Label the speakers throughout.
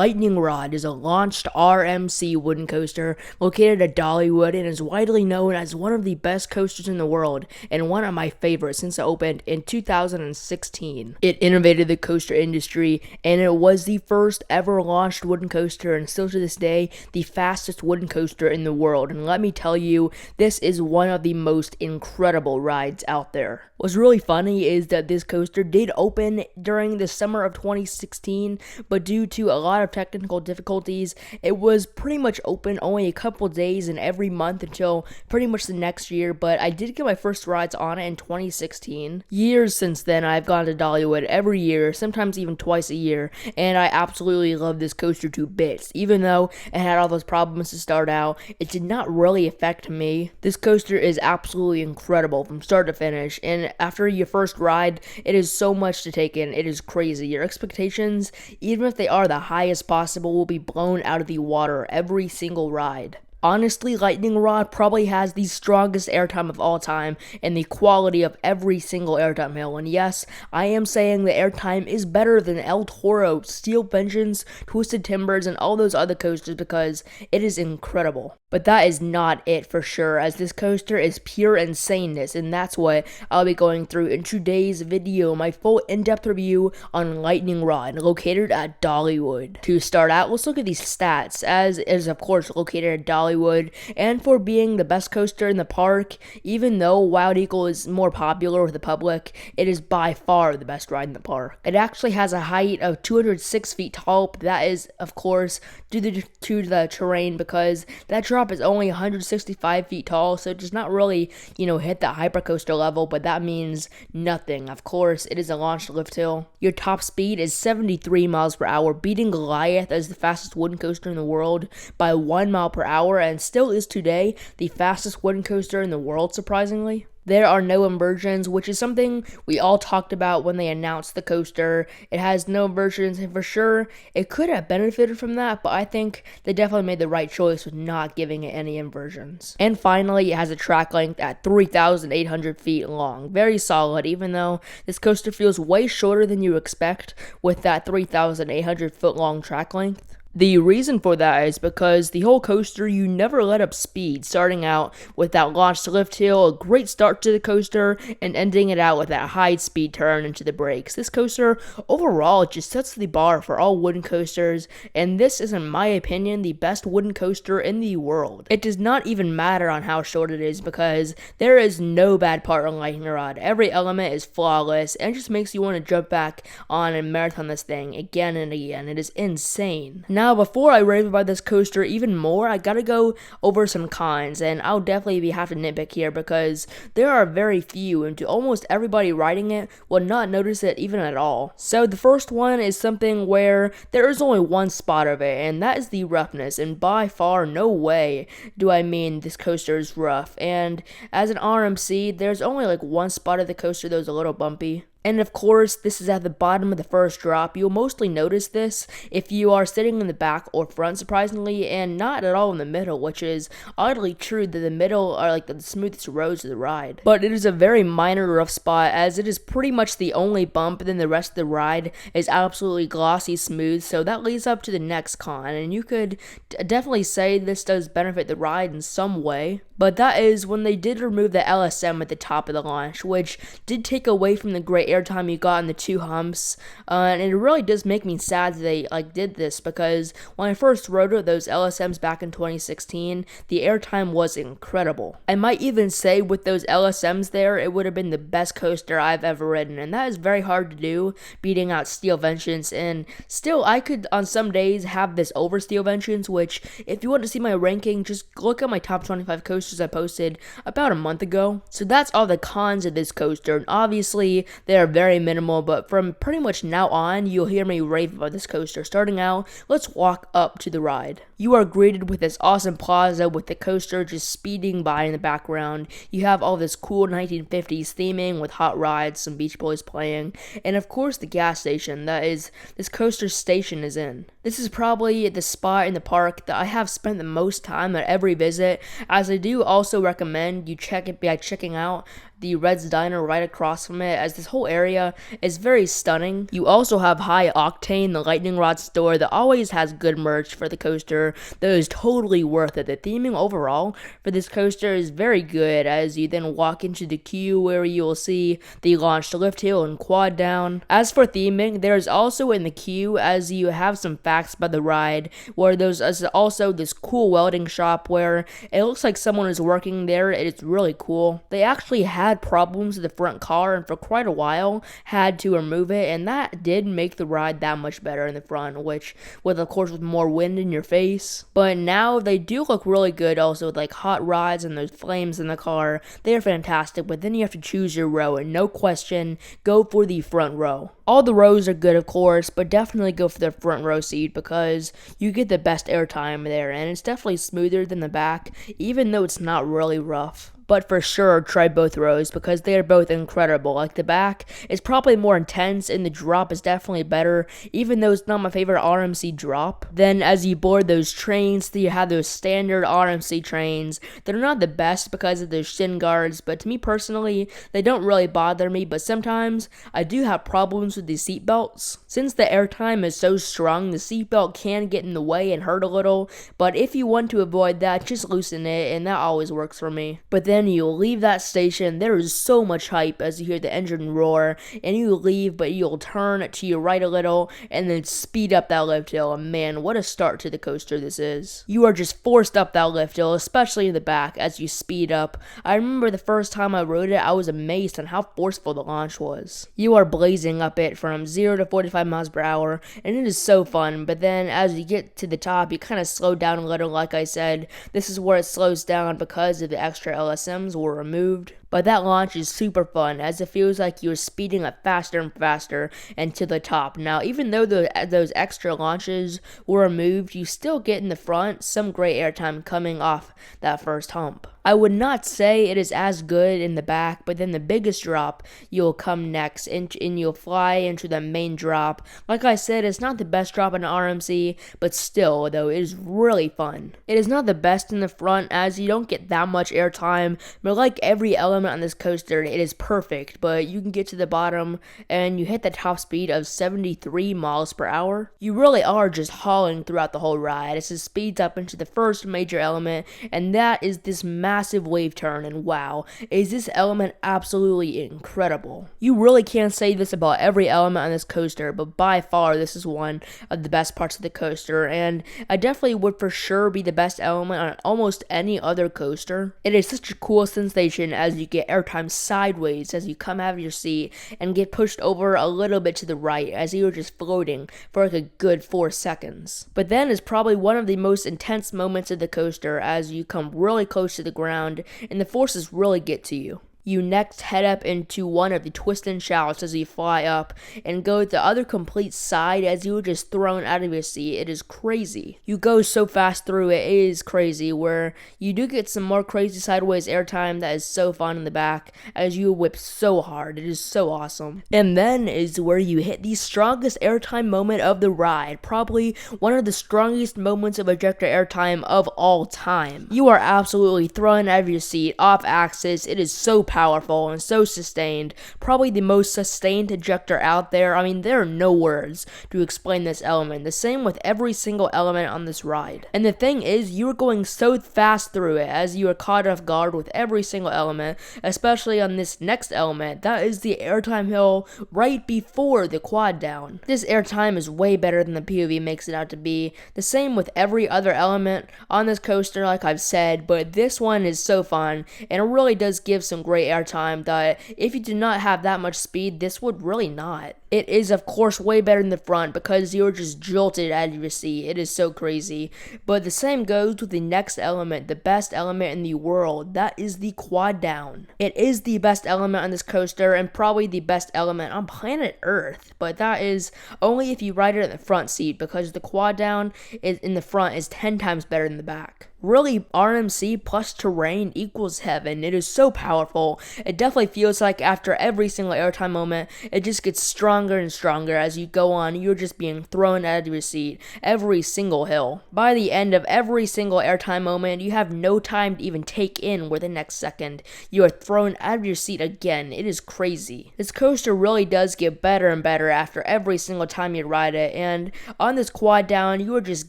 Speaker 1: Lightning Rod is a launched RMC wooden coaster located at Dollywood and is widely known as one of the best coasters in the world and one of my favorites since it opened in 2016. It innovated the coaster industry and it was the first ever launched wooden coaster and still to this day the fastest wooden coaster in the world. And let me tell you, this is one of the most incredible rides out there. What's really funny is that this coaster did open during the summer of 2016, but due to a lot of technical difficulties, it was pretty much open only a couple days in every month until pretty much the next year. But I did get my first rides on it in 2016. Years since then, I've gone to Dollywood every year, sometimes even twice a year, and I absolutely love this coaster to bits. Even though it had all those problems to start out, it did not really affect me. This coaster is absolutely incredible from start to finish, and after your first ride, it is so much to take in. It is crazy. Your expectations, even if they are the highest possible, will be blown out of the water every single ride. Honestly, Lightning Rod probably has the strongest airtime of all time and the quality of every single airtime hill. And yes, I am saying the airtime is better than El Toro, Steel Vengeance, Twisted Timbers, and all those other coasters because it is incredible. But that is not it for sure, as this coaster is pure insaneness, and that's what I'll be going through in today's video, my full in-depth review on Lightning Rod, located at Dollywood. To start out, let's look at these stats, as it is of course located at Dollywood, and for being the best coaster in the park, even though Wild Eagle is more popular with the public, it is by far the best ride in the park. It actually has a height of 206 feet tall, but that is of course due to the terrain, because that drop is only 165 feet tall, so it does not really, hit the hypercoaster level, but that means nothing. Of course, it is a launched lift hill. Your top speed is 73 miles per hour, beating Goliath as the fastest wooden coaster in the world by 1 mile per hour, and still is today the fastest wooden coaster in the world, surprisingly. There are no inversions, which is something we all talked about when they announced the coaster. It has no inversions, and for sure, it could have benefited from that, but I think they definitely made the right choice with not giving it any inversions. And finally, it has a track length at 3,800 feet long. Very solid, even though this coaster feels way shorter than you expect with that 3,800 foot long track length. The reason for that is because the whole coaster, you never let up speed, starting out with that launched lift hill, a great start to the coaster, and ending it out with that high speed turn into the brakes. This coaster, overall, just sets the bar for all wooden coasters, and this is, in my opinion, the best wooden coaster in the world. It does not even matter on how short it is, because there is no bad part on Lightning Rod. Every element is flawless, and it just makes you want to jump back on and marathon this thing again and again. It is insane. Now, before I rave about this coaster even more, I gotta go over some cons, and I'll definitely have to nitpick here because there are very few, and to almost everybody riding it will not notice it even at all. So the first one is something where there is only one spot of it, and that is the roughness, and by far no way do I mean this coaster is rough. And as an RMC, there's only like one spot of the coaster that was a little bumpy. And of course, this is at the bottom of the first drop. You'll mostly notice this if you are sitting in the back or front, surprisingly, and not at all in the middle, which is oddly true that the middle are like the smoothest roads of the ride. But it is a very minor rough spot, as it is pretty much the only bump, and then the rest of the ride is absolutely glossy smooth, so that leads up to the next con, and you could definitely say this does benefit the ride in some way. But that is when they did remove the LSM at the top of the launch, which did take away from the great airtime you got in the two humps, and it really does make me sad that they did this, because when I first rode with those LSMs back in 2016, the airtime was incredible. I might even say with those LSMs there, it would have been the best coaster I've ever ridden, and that is very hard to do, beating out Steel Vengeance. And still, I could on some days have this over Steel Vengeance, which if you want to see my ranking, just look at my top 25 coasters I posted about a month ago. So that's all the cons of this coaster, and obviously they are very minimal, but from pretty much now on, you'll hear me rave about this coaster. Starting out, let's walk up to the ride. You are greeted with this awesome plaza with the coaster just speeding by in the background. You have all this cool 1950s theming with hot rides, some Beach Boys playing, and of course the gas station that is this coaster's station is in. This is probably the spot in the park that I have spent the most time at every visit, as I do also recommend you check it by checking out the Red's Diner right across from it, as this whole area is very stunning. You also have High Octane, the lightning rod store that always has good merch for the coaster that is totally worth it. The theming overall for this coaster is very good, as you then walk into the queue where you will see the launched lift hill and quad down. As for theming, there is also in the queue, as you have some facts about the ride, where there's also this cool welding shop where it looks like someone is working there. It's really cool. They actually had problems with the front car and for quite a while had to remove it, and that did make the ride that much better in the front, which of course with more wind in your face. But now they do look really good also with like hot rods and those flames in the car. They are fantastic, but then you have to choose your row, and no question, go for the front row. All the rows are good, of course, but definitely go for the front row seat because you get the best airtime there, and it's definitely smoother than the back, even though it's not really rough. But for sure, try both rows because they are both incredible. Like the back is probably more intense and the drop is definitely better, even though it's not my favorite RMC drop. Then as you board those trains, you have those standard RMC trains. They're not the best because of those shin guards, but to me personally, they don't really bother me, but sometimes I do have problems with the seat belts. Since the airtime is so strong, the seatbelt can get in the way and hurt a little, but if you want to avoid that, just loosen it, and that always works for me. But then you'll leave that station, there is so much hype as you hear the engine roar, and you leave, but you'll turn to your right a little, and then speed up that lift hill, and man, what a start to the coaster this is. You are just forced up that lift hill, especially in the back, as you speed up. I remember the first time I rode it, I was amazed on how forceful the launch was. You are blazing up it from 0 to 45 miles per hour, and it is so fun, but then as you get to the top, you kind of slow down a little. Like I said, this is where it slows down because of the extra LSMs were removed. But that launch is super fun, as it feels like you're speeding up faster and faster and to the top. Now, even though those extra launches were removed, you still get in the front some great airtime coming off that first hump. I would not say it is as good in the back, but then the biggest drop you'll come next, and you'll fly into the main drop. Like I said, it's not the best drop in RMC, but still, though, it is really fun. It is not the best in the front, as you don't get that much airtime, but like every element on this coaster, it is perfect, but you can get to the bottom, and you hit the top speed of 73 miles per hour. You really are just hauling throughout the whole ride as it speeds up into the first major element, and that is this massive wave turn, and wow, is this element absolutely incredible. You really can't say this about every element on this coaster, but by far this is one of the best parts of the coaster, and I definitely would for sure be the best element on almost any other coaster. It is such a cool sensation as you get airtime sideways as you come out of your seat and get pushed over a little bit to the right as you're just floating for like a good 4 seconds. But then is probably one of the most intense moments of the coaster as you come really close to the ground and the forces really get to you. You next head up into one of the twists and shouts as you fly up and go the other complete side as you were just thrown out of your seat. It is crazy. You go so fast through it is crazy, where you do get some more crazy sideways airtime that is so fun in the back as you whip so hard. It is so awesome. And then is where you hit the strongest airtime moment of the ride, probably one of the strongest moments of ejector airtime of all time. You are absolutely thrown out of your seat, off axis. It is so powerful and so sustained, probably the most sustained ejector out there. I mean, there are no words to explain this element. The same with every single element on this ride. And the thing is, you are going so fast through it as you are caught off guard with every single element, especially on this next element. That is the airtime hill right before the quad down. This airtime is way better than the POV makes it out to be. The same with every other element on this coaster, like I've said, but this one is so fun, and it really does give some great airtime that if you do not have that much speed, this would really not. It is, of course, way better in the front because you're just jolted out of your seat. It is so crazy. But the same goes with the next element, the best element in the world. That is the quad down. It is the best element on this coaster and probably the best element on planet Earth. But that is only if you ride it in the front seat because the quad down in the front is 10 times better than the back. Really, RMC plus terrain equals heaven. It is so powerful. It definitely feels like after every single airtime moment, it just gets stronger and stronger as you go on. You're just being thrown out of your seat every single hill. By the end of every single airtime moment, you have no time to even take in where the next second. You are thrown out of your seat again. It is crazy. This coaster really does get better and better after every single time you ride it, and on this quad down, you are just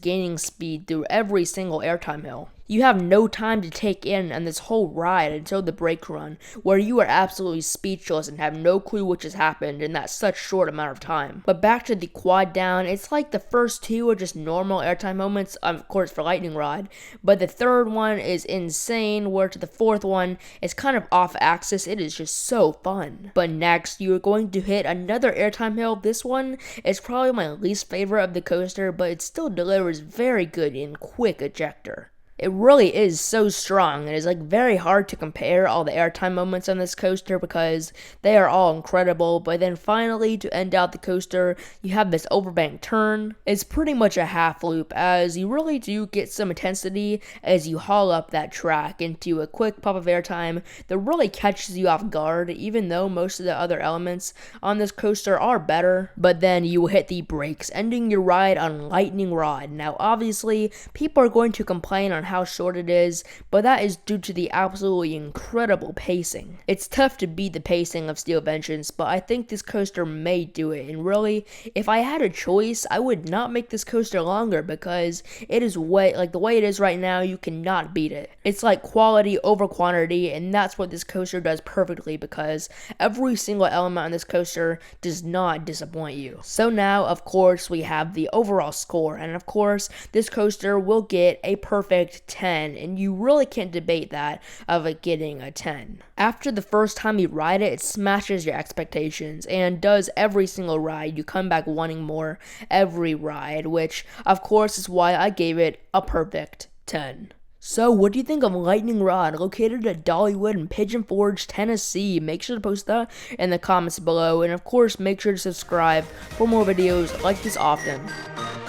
Speaker 1: gaining speed through every single airtime hill. You have no time to take in on this whole ride until the brake run, where you are absolutely speechless and have no clue what just happened in that such short amount of time. But back to the quad down, it's like the first two are just normal airtime moments, of course for Lightning Rod, but the third one is insane, where to the fourth one is kind of off axis. It is just so fun. But next, you are going to hit another airtime hill. This one is probably my least favorite of the coaster, but it still delivers very good in quick ejector. It really is so strong. It is like very hard to compare all the airtime moments on this coaster because they are all incredible. But then finally, to end out the coaster, you have this overbank turn. It's pretty much a half loop as you really do get some intensity as you haul up that track into a quick pop of airtime that really catches you off guard, even though most of the other elements on this coaster are better. But then you will hit the brakes, ending your ride on Lightning Rod. Now obviously, people are going to complain on how short it is, but that is due to the absolutely incredible pacing. It's tough to beat the pacing of Steel Vengeance, but I think this coaster may do it, and really, if I had a choice, I would not make this coaster longer because it is like the way it is right now, you cannot beat it. It's like quality over quantity, and that's what this coaster does perfectly because every single element on this coaster does not disappoint you. So now, of course, we have the overall score, and of course, this coaster will get a perfect 10, and you really can't debate that of it getting a 10. After the first time you ride it, it smashes your expectations and does every single ride. You come back wanting more every ride, which of course is why I gave it a perfect 10. So, what do you think of Lightning Rod, located at Dollywood in Pigeon Forge, Tennessee? Make sure to post that in the comments below, and of course, make sure to subscribe for more videos like this often.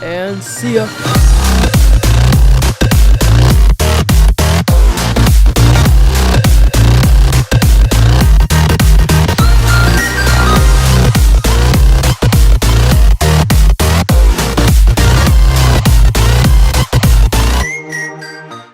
Speaker 1: And see ya!